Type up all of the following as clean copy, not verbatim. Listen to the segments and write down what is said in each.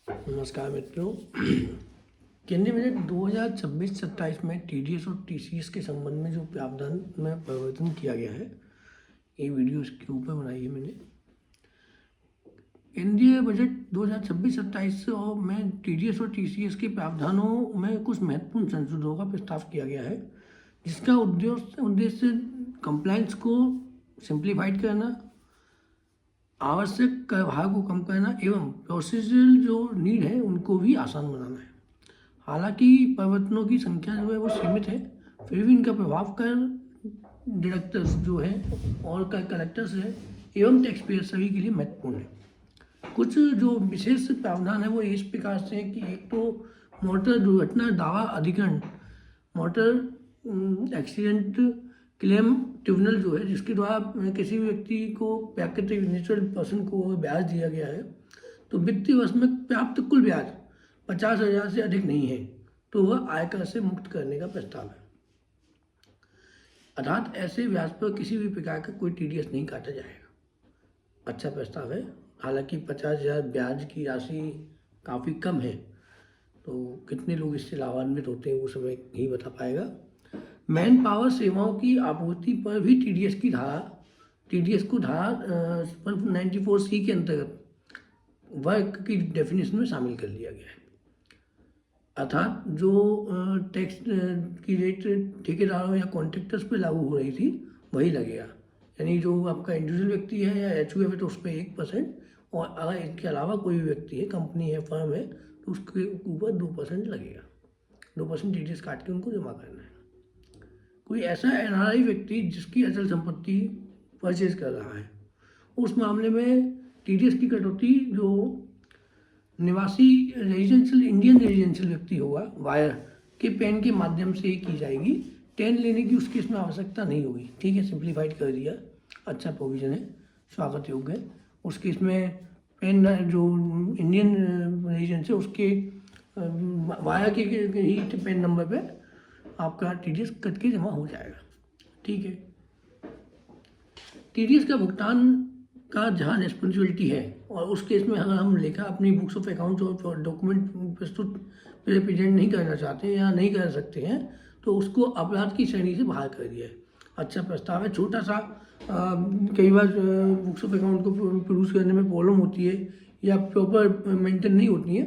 नमस्कार मित्रों। केंद्रीय बजट 2026-27 में टीडीएस और टीसीएस के संबंध में जो प्रावधान में परिवर्तन किया गया है, ये वीडियो इसके ऊपर बनाई है मैंने। केंद्रीय बजट 2026-27 में टीडीएस और टीसीएस के प्रावधानों में कुछ महत्वपूर्ण संशोधनों का प्रस्ताव किया गया है, जिसका उद्देश्य कंप्लायंस को सिंप्लीफाइड करना, आवश्यक कर भार को कम करना एवं प्रोसीजरल जो नीड है उनको भी आसान बनाना है। हालांकि परिवर्तनों की संख्या जो है वो सीमित है, फिर भी इनका प्रभाव कर डिडक्टर्स जो है और कर कलेक्टर्स है एवं टैक्स पेयर सभी के लिए महत्वपूर्ण है। कुछ जो विशेष प्रावधान है वो इस प्रकार से है कि एक तो मोटर दुर्घटना दावा अधिकरण, मोटर एक्सीडेंट क्लेम ट्रिब्यूनल जो है, जिसके द्वारा किसी भी व्यक्ति को प्राकृतिक नेचुरल पर्सन को ब्याज दिया गया है तो वित्तीय वर्ष में प्राप्त कुल ब्याज 50,000 से अधिक नहीं है तो वह आयकर से मुक्त करने का प्रस्ताव है। अर्थात ऐसे ब्याज पर किसी भी प्रकार का कोई टीडीएस नहीं काटा जाएगा। अच्छा प्रस्ताव है। हालांकि 50,000 ब्याज की राशि काफ़ी कम है, तो कितने लोग इससे लाभान्वित होते हैं वो समय नहीं बता पाएगा। मैन पावर सेवाओं की आपूर्ति पर भी टीडीएस को धारा 94C के अंतर्गत वर्क की डेफिनेशन में शामिल कर लिया गया है। अर्थात जो टैक्स की रेट ठेकेदारों या कॉन्ट्रैक्टर्स पे लागू हो रही थी वही लगेगा। यानी जो आपका इंडिविजुअल व्यक्ति है या एचयूएफ है तो उस पर 1%, और अगर इनके अलावा कोई भी व्यक्ति है, कंपनी है, फर्म है, तो उसके ऊपर 2% लगेगा। 2% टीडीएस काट के उनको जमा करना है। कोई ऐसा एनआरआई व्यक्ति जिसकी अचल संपत्ति परचेज कर रहा है, उस मामले में टीडीएस की कटौती जो निवासी इंडियन रेजिडेंशियल व्यक्ति होगा वायर के पैन के माध्यम से ही की जाएगी। 10 लेने की उसकी इसमें आवश्यकता नहीं होगी। ठीक है, सिंप्लीफाइड कर दिया, अच्छा प्रोविजन है, स्वागत योग्य है। उसके इसमें पैन जो इंडियन रेजिडेंस है उसके वायर के ही पैन नंबर पे आपका टीडीएस कट के जमा हो जाएगा। ठीक है, टीडीएस का भुगतान का जहाँ रिस्पॉन्सिबिलिटी है और उस केस में अगर हम लेखा अपनी बुक्स ऑफ अकाउंट और डॉक्यूमेंट प्रस्तुत प्रेजेंट नहीं करना चाहते हैं या नहीं कर सकते हैं तो उसको अपराध की श्रेणी से बाहर कर दिया है। अच्छा प्रस्ताव है। छोटा सा कई बार बुक्स ऑफ अकाउंट को प्रोड्यूस करने में प्रॉब्लम होती है या प्रॉपर मेंटेन नहीं होती है,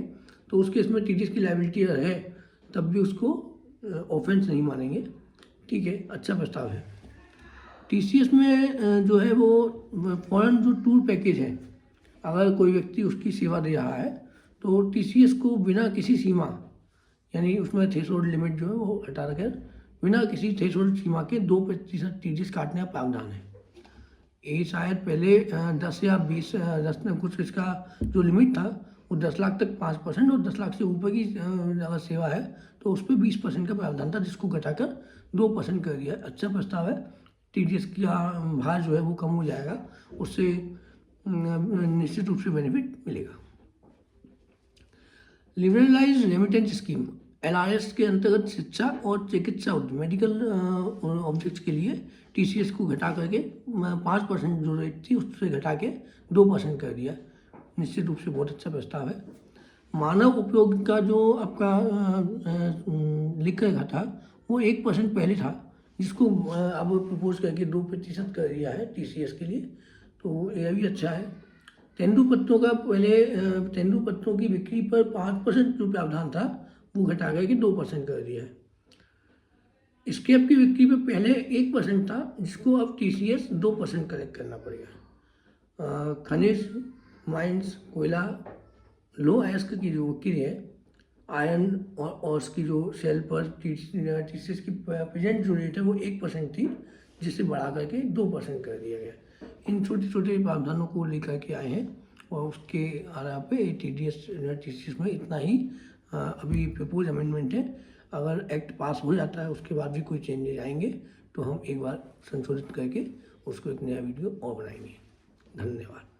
तो उस केस में टीडीएस की लायबिलिटी है तब भी उसको ऑफेंस नहीं मानेंगे। ठीक है, अच्छा प्रस्ताव है। टीसीएस में जो है वो फॉरेन जो टूर पैकेज है, अगर कोई व्यक्ति उसकी सेवा दे रहा है तो टीसीएस को बिना किसी सीमा, यानी उसमें थ्रेशोल्ड लिमिट जो है वो हटा कर बिना किसी थ्रेशोल्ड सीमा के 2% टीडीएस काटने का प्रावधान है। ये शायद पहले 10 या 10 कुछ इसका जो लिमिट था वो 10 लाख तक 5% और 10 लाख से ऊपर की अगर सेवा है तो उस पर 20% का प्रावधान था, जिसको घटाकर 2% कर दिया। अच्छा प्रस्ताव है। टीडीएस का भार जो है वो कम हो जाएगा, उससे निश्चित रूप से बेनिफिट मिलेगा। लिबरलाइज रेमिटेंस स्कीम एलआरएस के अंतर्गत शिक्षा और चिकित्सा मेडिकल ऑब्जेक्ट्स के लिए टीसीएस को घटा करके 5% जो रेट थी उससे घटा के 2% कर दिया। निश्चित रूप से बहुत अच्छा प्रस्ताव है। मानव उपयोग का जो आपका लिख रखा था वो 1% पहले था, जिसको अब प्रपोज करके 2% कर दिया है टीसीएस के लिए, तो यह भी अच्छा है। तेंदुपत्तों का पहले तेंदुपत्तों की बिक्री पर 5% जो प्रावधान था वो घटा करके 2% कर दिया है। स्क्रैप की बिक्री पर पहले 1% था, जिसको अब टीसीएस 2% कलेक्ट करना पड़ेगा। खनिज, माइंस, कोयला, लो अयस्क की जो बिक्री है, आयरन और उसकी जो सेल पर टीसीएस की प्रेजेंट जो रेट है वो 1% थी, जिसे बढ़ा करके 2% कर दिया गया। इन छोटे छोटे प्रावधानों को लेकर के आए हैं और उसके आधार पे टीसीएस में इतना ही अभी प्रपोज अमेंडमेंट है। अगर एक्ट पास हो जाता है उसके बाद भी कोई चेंजेज आएंगे तो हम एक बार संशोधित करके उसको एक नया वीडियो और बनाएंगे। धन्यवाद।